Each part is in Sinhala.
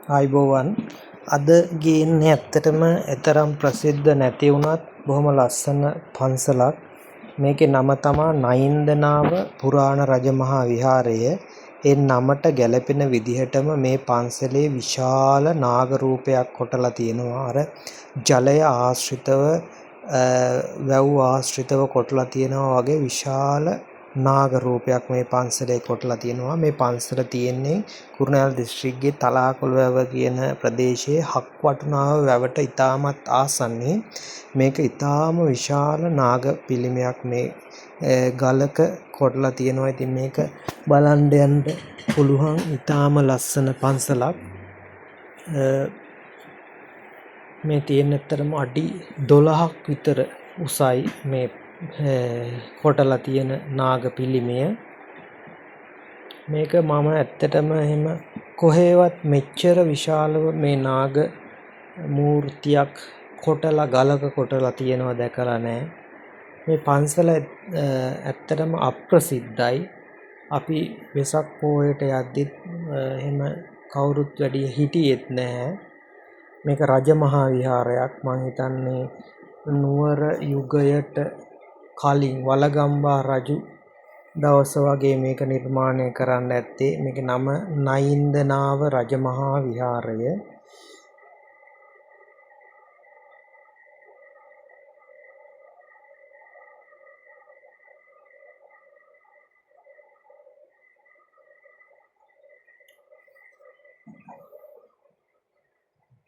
ආයිබෝවන් අද ගේන්නේ ඇත්තටම එතරම් ප්‍රසිද්ධ නැති වුණත් බොහොම ලස්සන පන්සලක්. මේකේ නම තමා නයින්දනාව පුරාණ රජමහා විහාරය. ඒ නමට ගැලපෙන විදිහටම මේ පන්සලේ විශාල නාග රූපයක් කොටලා තියෙනවා. අර ජලය ආශ්‍රිතව වැව් ආශ්‍රිතව කොටලා තියෙනවා වගේ විශාල නාග රූපයක් මේ පන්සලේ කොටලා තියෙනවා. මේ පන්සල තියෙන්නේ කුරුණෑගල දිස්ත්‍රික්කයේ තලාකුළු වැව කියන ප්‍රදේශයේ හක්වටුනාව වැවට ඉතාමත් ආසන්නයේ. මේක ඉතාම විශාල නාග පිළිමයක් මේ ගලක කොටලා තියෙනවා. ඉතින් මේක බලන්න යන්න පුළුවන් ඉතාම ලස්සන පන්සලක්. මේ තියෙන ඇත්තටම අඩි 12ක් විතර උසයි මේ කොටලා තියෙන නාග පිළිමය. මේක මම ඇත්තටම එහෙම කොහේවත් මෙච්චර විශාලව මේ නාග මූර්තියක් කොටලා ගලක කොටලා තියෙනවා දැකලා නැහැ. මේ පන්සල ඇත්තටම අප්‍රසිද්ධයි. අපි වෙසක් පොහොයට යද්දිත් එහෙම කවුරුත් වැඩි හිටියෙත් නැහැ. මේක රජමහා විහාරයක්. මං හිතන්නේ නුවර යුගයට කලින් වළගම්බා රජු දවස වගේ මේක නිර්මාණය කරන්න ඇත්තේ. මේකේ නම නයින්දනාව රජමහා විහාරය.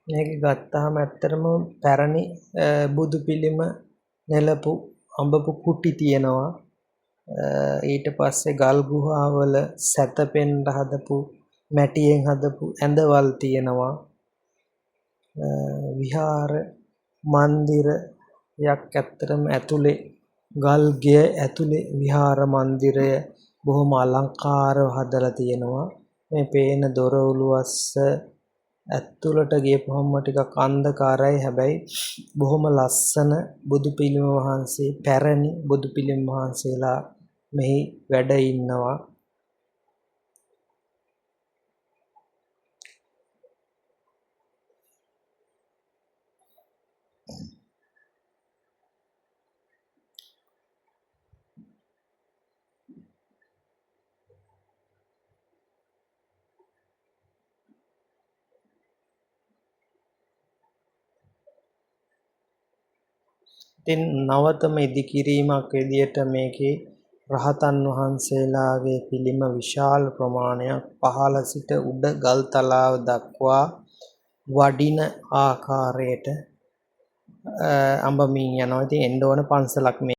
මේක ගත්තාම ඇත්තටම පැරණි බුදු පිළිම නෙලපු අඹපු කුටි තියෙනවා. ඊට පස්සේ ගල් ගුහාවල සැතපෙන්න හදපු මැටියෙන් හදපු ඇඳවල් තියෙනවා. විහාර මන්දිරයක් ඇත්තටම ඇතුලේ ගල් ගෙය ඇතුලේ විහාර මන්දිරය බොහොම අලංකාරව හදලා තියෙනවා. මේ පේන දොරවලුවස්ස ඇතුළට ගියපුවම ටිකක් අන්ධකාරයි. හැබැයි බොහොම ලස්සන බුදු පිළිම වහන්සේ පැරණි බුදු පිළිම වහන්සේලා මෙහි වැඩ ඉන්නවා. ඉතින් නවතම ඉදිකිරීමක් විදියට මේකේ රහතන් වහන්සේලාගේ පිළිම විශාල ප්‍රමාණයක් පහළ සිට උඩ ගල් තලාව දක්වා වඩින ආකාරයට අඹමින් යනවා. ඉතින් එන්න ඕන පන්සලක් මේ